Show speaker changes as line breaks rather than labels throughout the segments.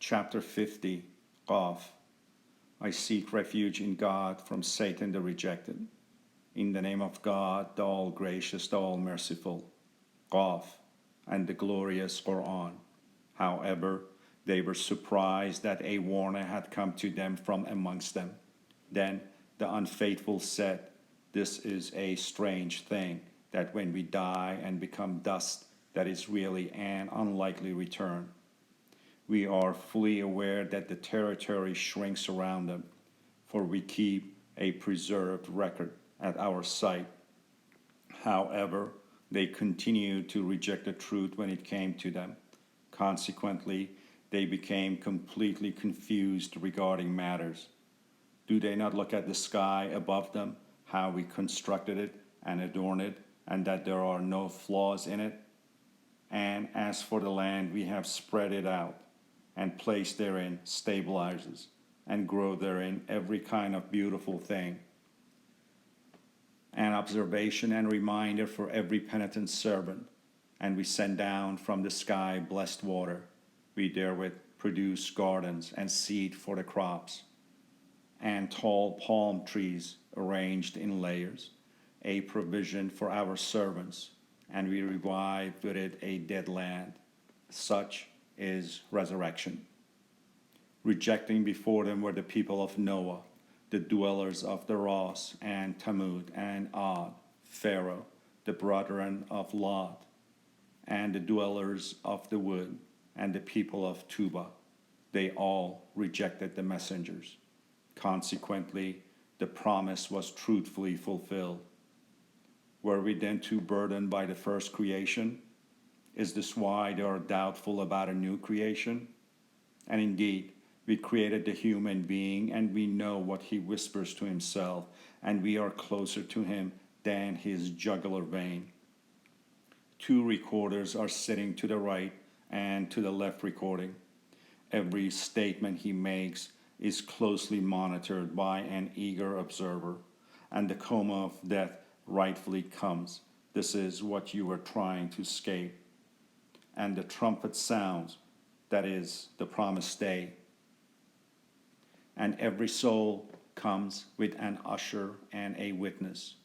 Chapter 50, Qaf. I seek refuge in God from Satan the rejected. In the name of God, the all-gracious, the all-merciful. Qaf, and the glorious Quran. However, they were surprised that a warner had come to them from amongst them. Then the unfaithful said, "This is a strange thing, that when we die and become dust, that is really an unlikely return." We are fully aware that the territory shrinks around them, for we keep a preserved record at our sight. However, they continued to reject the truth when it came to them. Consequently, they became completely confused regarding matters. Do they not look at the sky above them, how we constructed it and adorned it, and that there are no flaws in it? And as for the land, we have spread it out, and placed therein stabilizers, and grow therein every kind of beautiful thing. An observation and reminder for every penitent servant. And we send down from the sky blessed water. We therewith produce gardens and seed for the crops, and tall palm trees arranged in layers, a provision for our servants, and we revive with it a dead land. Such is resurrection. Rejecting before them were the people of Noah, the dwellers of the Ras and Tammud and Ad, Pharaoh, the brethren of Lot, and the dwellers of the wood, and the people of Tuba. They all rejected the messengers. Consequently, the promise was truthfully fulfilled. Were we then too burdened by the first creation? Is this why they are doubtful about a new creation? And indeed, we created the human being, and we know what he whispers to himself, and we are closer to him than his jugular vein. Two recorders are sitting to the right and to the left recording. Every statement he makes is closely monitored by an eager observer, and the coma of death rightfully comes. This is what you were trying to escape. And the trumpet sounds, that is, the promised day. And every soul comes with an usher and a witness.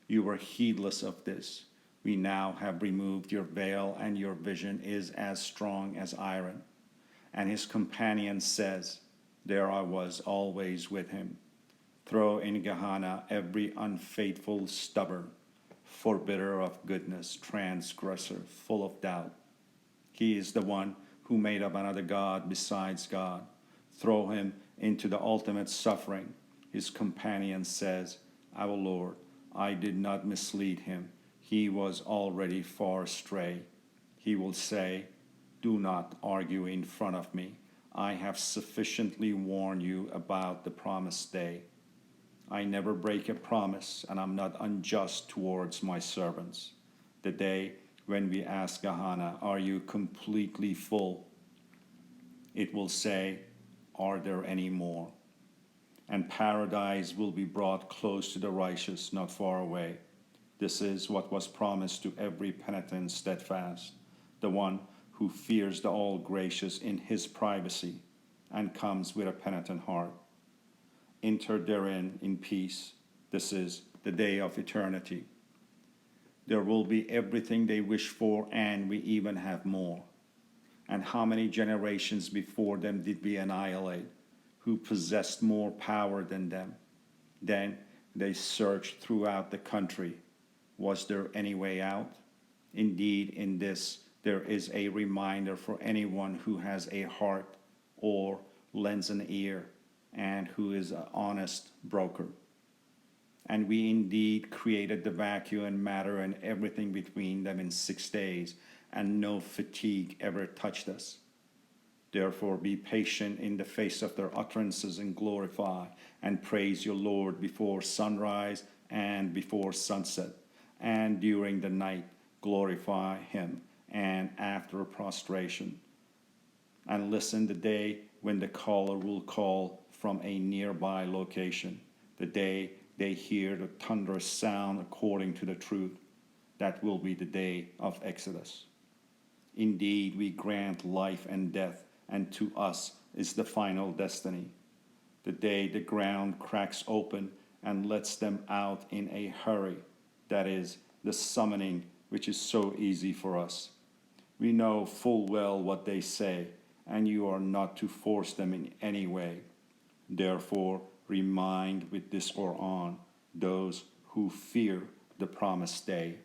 You were heedless of this. We now have removed your veil, and your vision is as strong as iron. And his companion says, "There I was always with him." Throw in Gehenna every unfaithful, stubborn, forbidder of goodness, transgressor, full of doubt. He is the one who made up another God besides God. Throw him into the ultimate suffering. His companion says, "Our Lord, I did not mislead him. He was already far astray." He will say, "Do not argue in front of me. I have sufficiently warned you about the promised day. I never break a promise, and I'm not unjust towards my servants." The day when we ask Gehenna, "Are you completely full?" it will say, "Are there any more?" And paradise will be brought close to the righteous, not far away. This is what was promised to every penitent steadfast, the one who fears the all-gracious in his privacy and comes with a penitent heart. Enter therein in peace. This is the day of eternity. There will be everything they wish for, and we even have more. And how many generations before them did we annihilate, who possessed more power than them? Then they searched throughout the country. Was there any way out? Indeed, in this there is a reminder for anyone who has a heart or lends an ear, and who is an honest broker. And we indeed created the vacuum and matter and everything between them in 6 days, and no fatigue ever touched us. Therefore be patient in the face of their utterances, and glorify and praise your Lord before sunrise and before sunset, and during the night glorify him, and after prostration. And listen the day when the caller will call from a nearby location, the day they hear the thunderous sound according to the truth. That will be the day of Exodus. Indeed, we grant life and death, and to us is the final destiny. The day the ground cracks open and lets them out in a hurry, that is, the summoning which is so easy for us. We know full well what they say, and you are not to force them in any way. Therefore, remind with this or on those who fear the promised day.